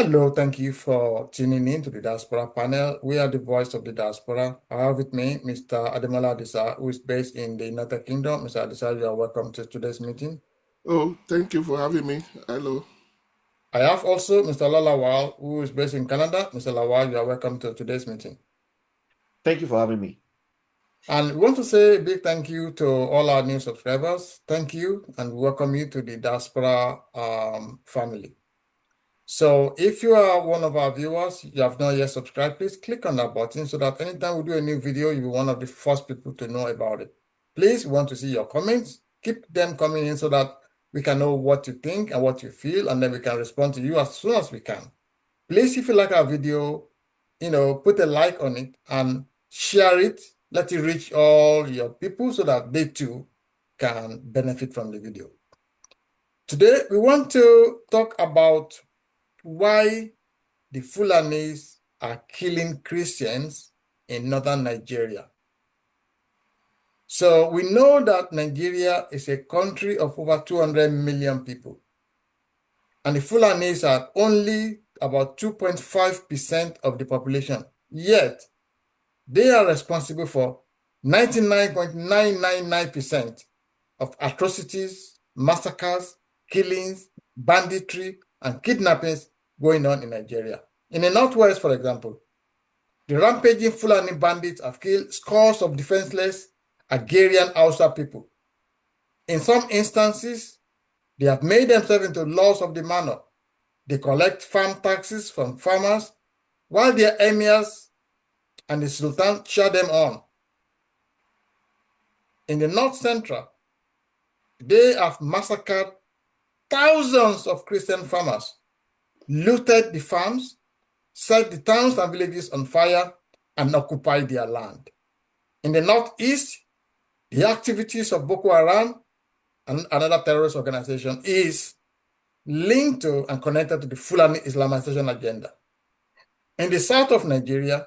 Hello, thank you for tuning in to the Diaspora panel. We are the voice of the diaspora. I have with me Mr. Ademola Adisa, who is based in the United Kingdom. Mr. Adisa, you are welcome to today's meeting. Oh, thank you for having me. Hello. I have also Mr. Lalawal, who is based in Canada. Mr. Lawal, you are welcome to today's meeting. Thank you for having me. And we want to say a big thank you to all our new subscribers. Thank you, and welcome you to the Diaspora family. So if you are one of our viewers, you have not yet subscribed, please click on that button so that anytime we do a new video, you'll be one of the first people to know about it. Please, we want to see your comments. Keep them coming in so that we can know what you think and what you feel, and then we can respond to you as soon as we can. Please, if you like our video, put a like on it and share it. Let it reach all your people so that they too can benefit from the video. Today, we want to talk about why the Fulanis are killing Christians in northern Nigeria. So we know that Nigeria is a country of over 200 million people, and the Fulanis are only about 2.5% of the population. Yet, they are responsible for 99.999% of atrocities, massacres, killings, banditry, and kidnappings going on in Nigeria. In the Northwest, for example, the rampaging Fulani bandits have killed scores of defenseless agrarian Hausa people. In some instances, they have made themselves into lords of the manor. They collect farm taxes from farmers, while their emirs and the sultan cheer them on. In the North Central, they have massacred thousands of Christian farmers, looted the farms, set the towns and villages on fire, and occupied their land. In the Northeast, the activities of Boko Haram and another terrorist organization is linked to and connected to the Fulani Islamization agenda. In the south of Nigeria,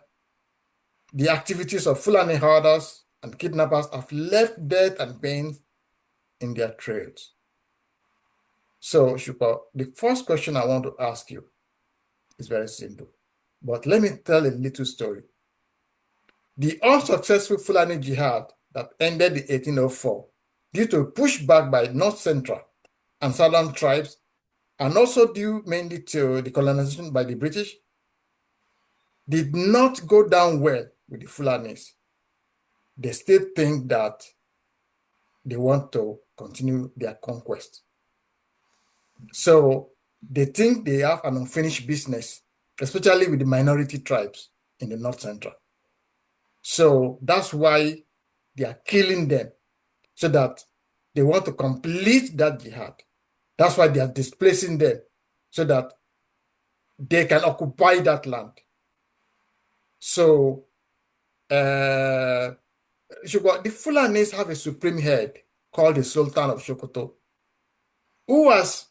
the activities of Fulani herders and kidnappers have left death and pain in their trails. So, Shupa, the first question I want to ask you is very simple, but let me tell a little story. The unsuccessful Fulani Jihad that ended in 1804 due to pushback by North Central and Southern tribes, and also due mainly to the colonization by the British, did not go down well with the Fulanis. They still think that they want to continue their conquest. So they think they have an unfinished business, especially with the minority tribes in the North Central. So that's why they are killing them, so that they want to complete that jihad. That's why they are displacing them, so that they can occupy that land. So the Fulanis have a supreme head called the Sultan of Sokoto, who has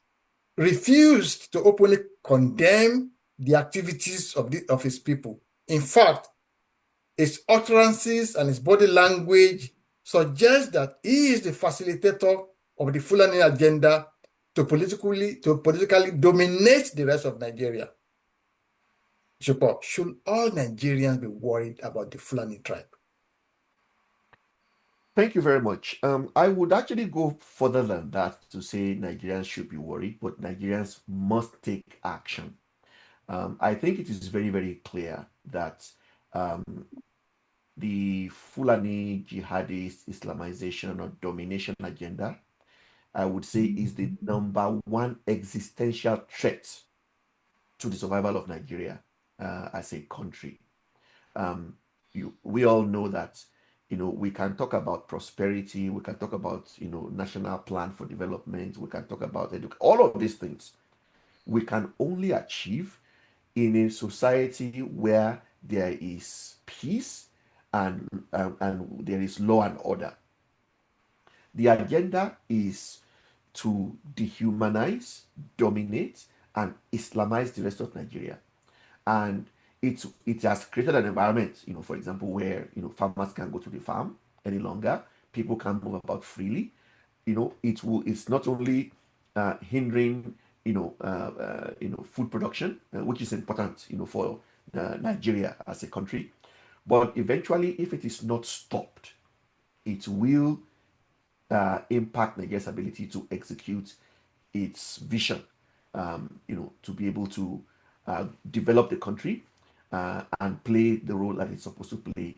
refused to openly condemn the activities of his people. In fact, his utterances and his body language suggest that he is the facilitator of the Fulani agenda to politically dominate the rest of Nigeria. Should all Nigerians be worried about the Fulani tribe? Thank you very much. I would actually go further than that to say Nigerians should be worried, but Nigerians must take action. I think it is very, very clear that the Fulani jihadist Islamization or domination agenda, I would say, is the number one existential threat to the survival of Nigeria as a country. We all know that, we can talk about prosperity, we can talk about, national plan for development, we can talk about all of these things. We can only achieve in a society where there is peace and there is law and order. The agenda is to dehumanize, dominate, and Islamize the rest of Nigeria. And it has created an environment, for example, where farmers can't go to the farm any longer, people can't move about freely. It's not only hindering food production, which is important, for Nigeria as a country. But eventually, if it is not stopped, it will impact Nigeria's ability to execute its vision, to be able to develop the country and play the role that it's supposed to play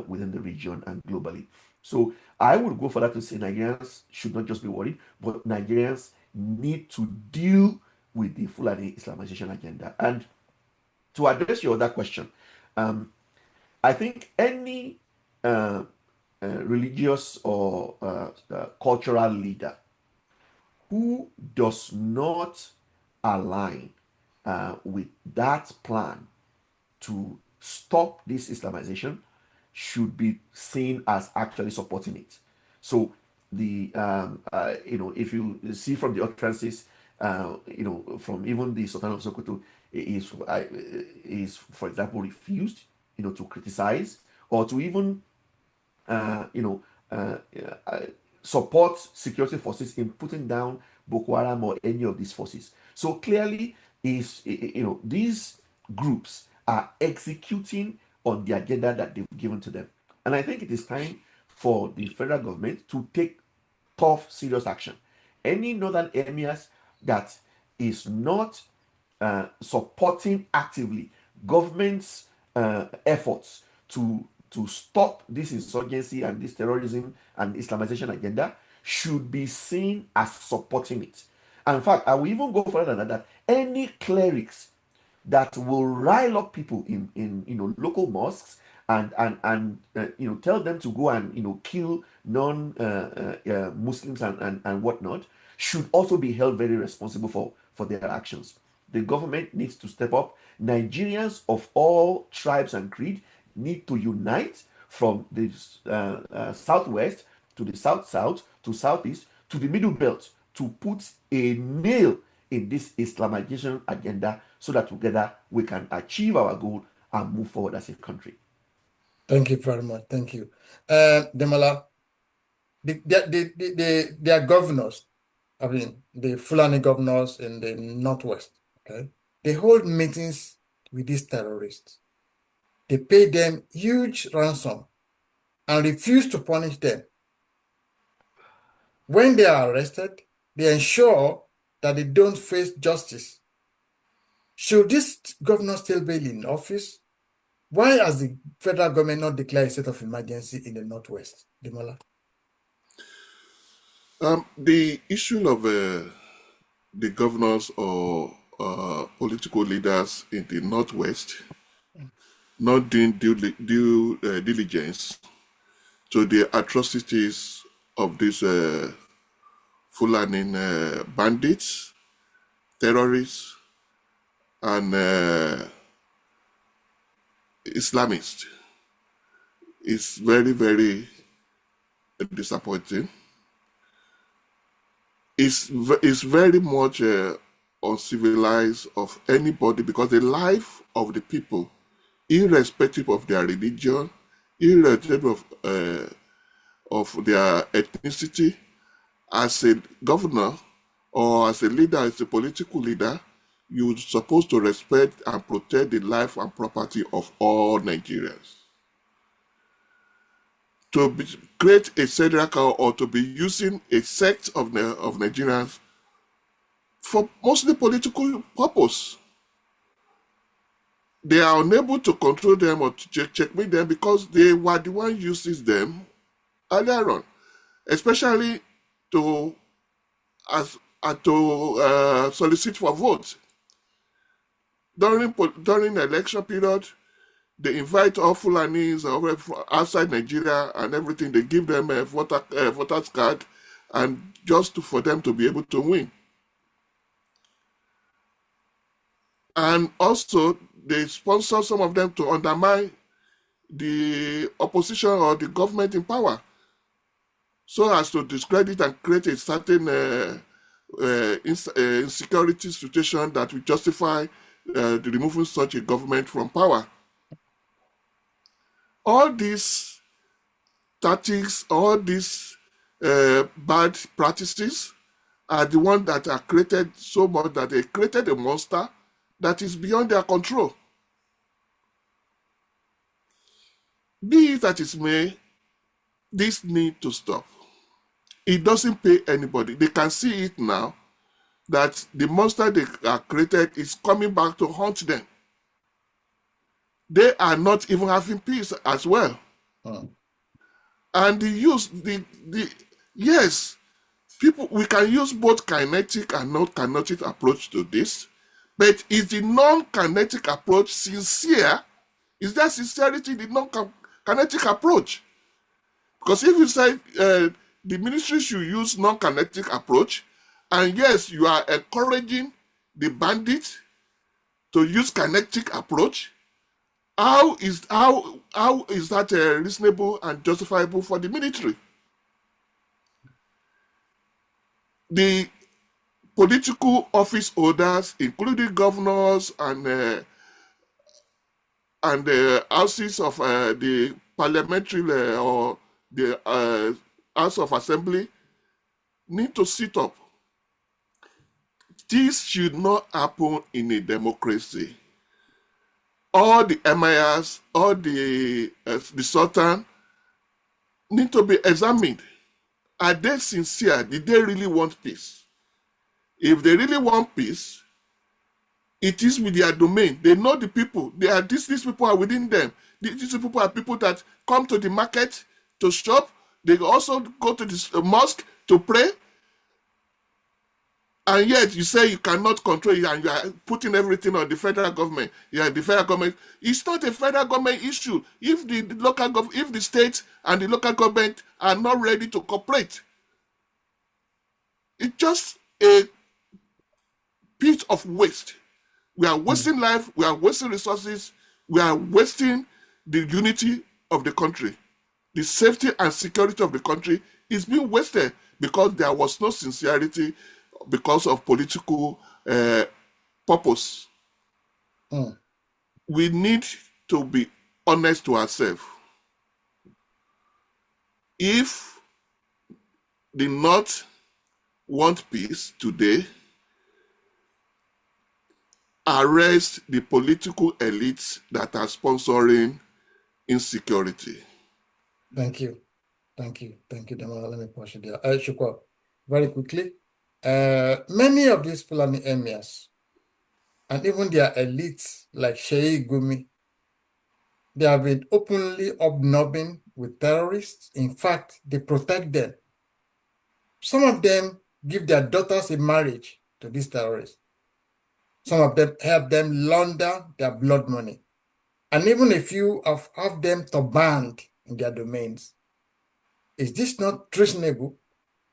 within the region and globally. So I would go for that to say Nigerians should not just be worried, but Nigerians need to deal with the Fulani Islamization agenda. And to address your other question, I think any religious or cultural leader who does not align with that plan to stop this Islamization should be seen as actually supporting it. So if you see from the utterances, from even the Sultan of Sokoto, is for example refused, to criticize or to even uh, you know, uh, uh, support security forces in putting down Boko Haram or any of these forces. So clearly, these groups are executing on the agenda that they've given to them, and I think it is time for the federal government to take tough, serious action. Any northern emirs that is not supporting actively government's efforts to stop this insurgency and this terrorism and Islamization agenda should be seen as supporting it. And in fact, I will even go further than that. Any clerics that will rile up people in local mosques and tell them to go and kill non Muslims and whatnot should also be held very responsible for their actions. The government needs to step up. Nigerians of all tribes and creed need to unite from the southwest to the south to southeast to the middle belt to put a nail in this Islamization agenda so that together we can achieve our goal and move forward as a country. Thank you very much. Thank you. Demola, their governors, I mean, the Fulani governors in the Northwest, okay, they hold meetings with these terrorists. They pay them huge ransom and refuse to punish them. When they are arrested, they ensure that they don't face justice. Should this governor still be in office? Why has the federal government not declared a state of emergency in the Northwest, Demola? The issue of the governors or political leaders in the Northwest not doing due diligence to the atrocities of these Fulani bandits, terrorists, and Islamists is very, very disappointing. It's very much uncivilized of anybody because the life of the people, irrespective of their religion, irrespective of their ethnicity, as a governor or as a leader, as a political leader, you're supposed to respect and protect the life and property of all Nigerians. To create a federal or to be using a sect of Nigerians for mostly political purpose. They are unable to control them or to checkmate them because they were the one uses them earlier on, especially to solicit for votes. During the election period, they invite all Fulanis outside Nigeria and everything. They give them a voter's card, and just for them to be able to win. And also, they sponsor some of them to undermine the opposition or the government in power, so as to discredit and create a certain insecurity situation that will justify the removing such a government from power. All these tactics, all these bad practices are the ones that are created so much that they created a monster that is beyond their control. Be it that it may, this need to stop. It doesn't pay anybody. They can see it now that the monster they are created is coming back to haunt them. They are not even having peace as well. And yes, people, we can use both kinetic and non-kinetic approach to this, but is the non-kinetic approach sincere? Is there sincerity in the non-kinetic approach? Because if you say the ministry should use non-kinetic approach, and yes, you are encouraging the bandits to use kinetic approach, how is that reasonable and justifiable for the military? The political office holders, including governors and houses of the parliamentary or the House of Assembly, need to sit up. This should not happen in a democracy. All the emirs, all the sultan need to be examined. Are they sincere? Did they really want peace? If they really want peace, it is with their domain. They know the people. These people are within them. These people are people that come to the market to shop. They also go to the mosque to pray. And yet you say you cannot control it and you are putting everything on the federal government. Yeah, the federal government. It's not a federal government issue. If if the state and the local government are not ready to cooperate, it's just a pit of waste. We are wasting life, we are wasting resources, we are wasting the unity of the country. The safety and security of the country is being wasted because there was no sincerity because of political purpose. We need to be honest to ourselves. If the North want peace today, arrest the political elites that are sponsoring insecurity. Thank you, Demola. Let me push it there. Shukwa, very quickly. Many of these Fulani emirs and even their elites like Sheikh Gumi, they have been openly hobnobbing with terrorists. In fact, they protect them. Some of them give their daughters in marriage to these terrorists. Some of them help them launder their blood money. And even a few have them turbaned in their domains. Is this not treasonable,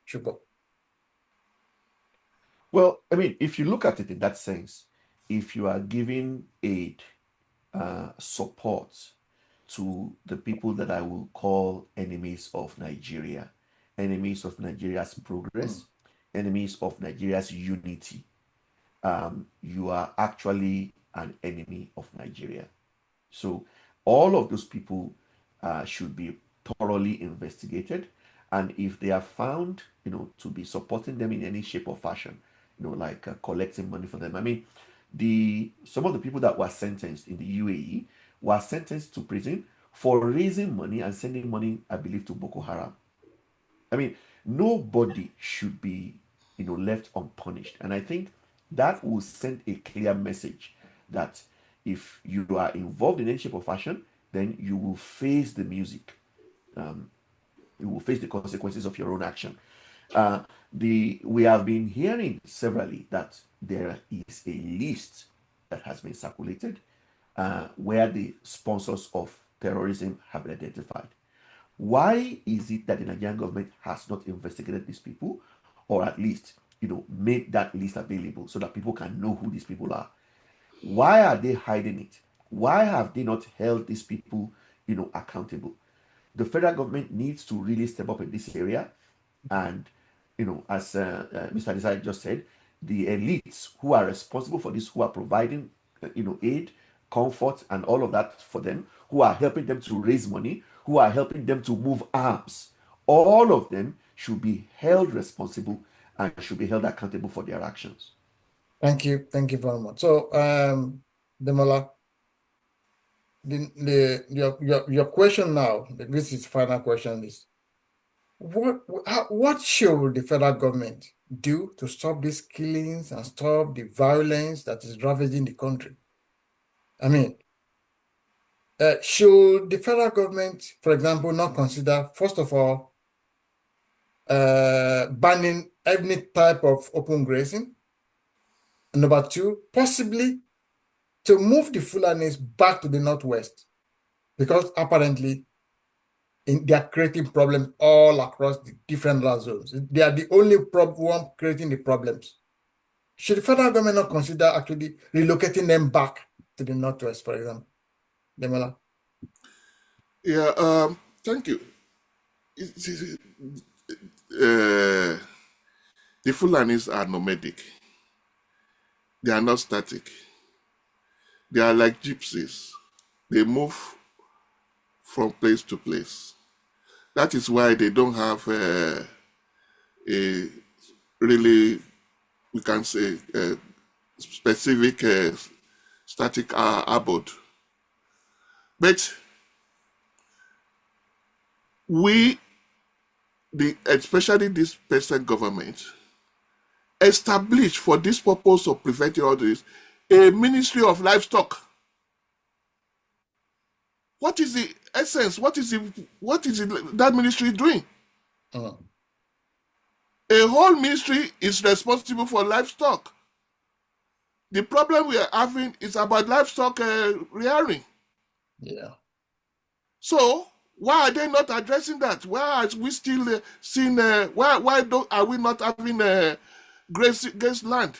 Shuko? Well, I mean, if you look at it in that sense, if you are giving aid, support to the people that I will call enemies of Nigeria, enemies of Nigeria's progress, enemies of Nigeria's unity, you are actually an enemy of Nigeria. So all of those people should be thoroughly investigated. And if they are found, to be supporting them in any shape or fashion, like collecting money for them. I mean, some of the people that were sentenced in the UAE were sentenced to prison for raising money and sending money, I believe, to Boko Haram. I mean, nobody should be, left unpunished. And I think that will send a clear message that if you are involved in any shape or fashion, then you will face the music. You will face the consequences of your own action. We have been hearing severally that there is a list that has been circulated where the sponsors of terrorism have been identified. Why is it that the Nigerian government has not investigated these people, or at least made that list available so that people can know who these people are? Why are they hiding it? Why have they not held these people accountable? The federal government needs to really step up in this area, and as Mr. Desai just said, the elites who are responsible for this, who are providing aid, comfort, and all of that for them, who are helping them to raise money, who are helping them to move arms, all of them should be held responsible and should be held accountable for their actions. Thank you. Thank you very much. So, Demola, your question now, this is final question is, what should the federal government do to stop these killings and stop the violence that is ravaging the country? I mean, should the federal government, for example, not consider, first of all, banning any type of open grazing? And number two, possibly to move the Fulanis back to the northwest, because apparently they are creating problems all across the different land zones. They are the only one creating the problems. Should the federal government not consider actually relocating them back to the northwest, for example? Demola? Yeah, thank you. Uh, the Fulanis are nomadic. They are not static. They are like gypsies. They move from place to place. That is why they don't have a really, we can say, specific static abode. But we, especially this present government, established for this purpose of preventing all this a Ministry of Livestock. What is the essence? What is that ministry doing? Uh, A whole ministry is responsible for livestock. The problem we are having is about livestock rearing. yeah. So why are they not addressing that? Why are we still seeing? Are we not having grace land?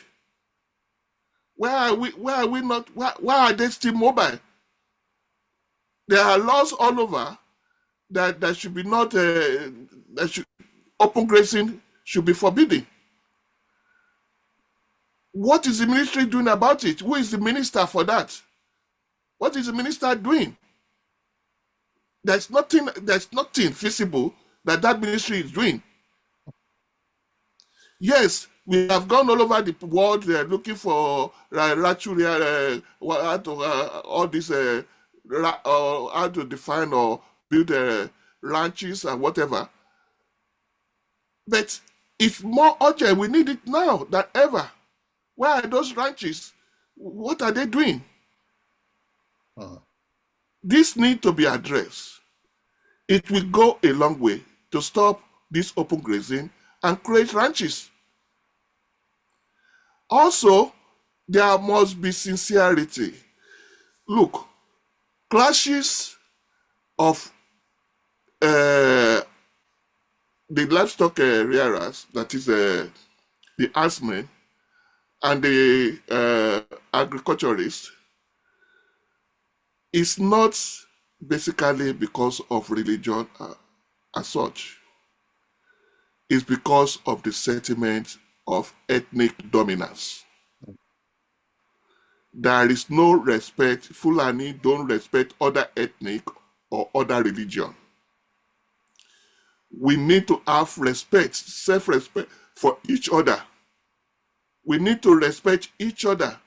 Why are we not? Why are they still mobile? There are laws all over that should be not open grazing should be forbidden. What is the ministry doing about it? Who is the minister for that? What is the minister doing? There's nothing feasible that ministry is doing. Yes, we have gone all over the world looking for all this how to define or build ranches and whatever. But it's more urgent. We need it now than ever. Where are those ranches? What are they doing? This need to be addressed. It will go a long way to stop this open grazing and create ranches. Also, there must be sincerity. Look, clashes of the livestock rearers, that is the herdsmen, and the agriculturists, is not basically because of religion as such. It's because of the sentiment of ethnic dominance. There is no respect. Fulani don't respect other ethnic or other religion. We need to have respect, self-respect for each other. We need to respect each other,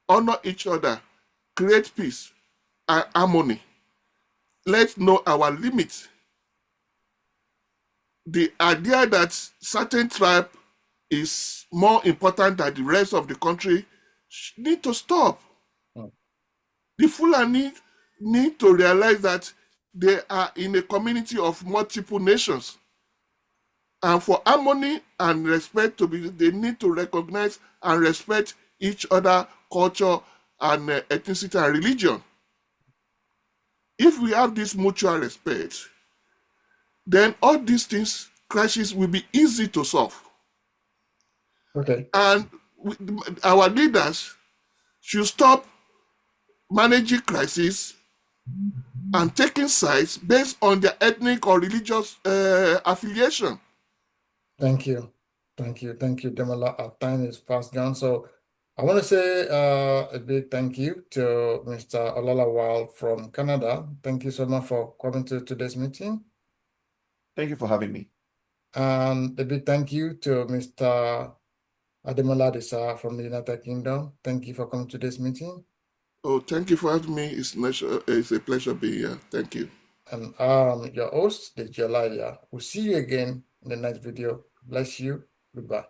honor each other, create peace and harmony. Let's know our limits. The idea that certain tribe is more important than the rest of the country need to stop. The Fulani need to realize that they are in a community of multiple nations. And for harmony and respect to be, they need to recognize and respect each other culture and ethnicity and religion. If we have this mutual respect, then all these things, clashes, will be easy to solve. Okay. And our leaders should stop managing crises and taking sides based on their ethnic or religious affiliation. Thank you. Thank you. Thank you, Demola. Our time is fast gone. So I want to say a big thank you to Mr. Olalawal from Canada. Thank you so much for coming to today's meeting. Thank you for having me. And a big thank you to Mr. Ademola Desa from the United Kingdom. Thank you for coming to this meeting. Oh, thank you for having me. It's a pleasure being here. Thank you. And your host, the Jalaya. We'll see you again in the next video. Bless you. Goodbye.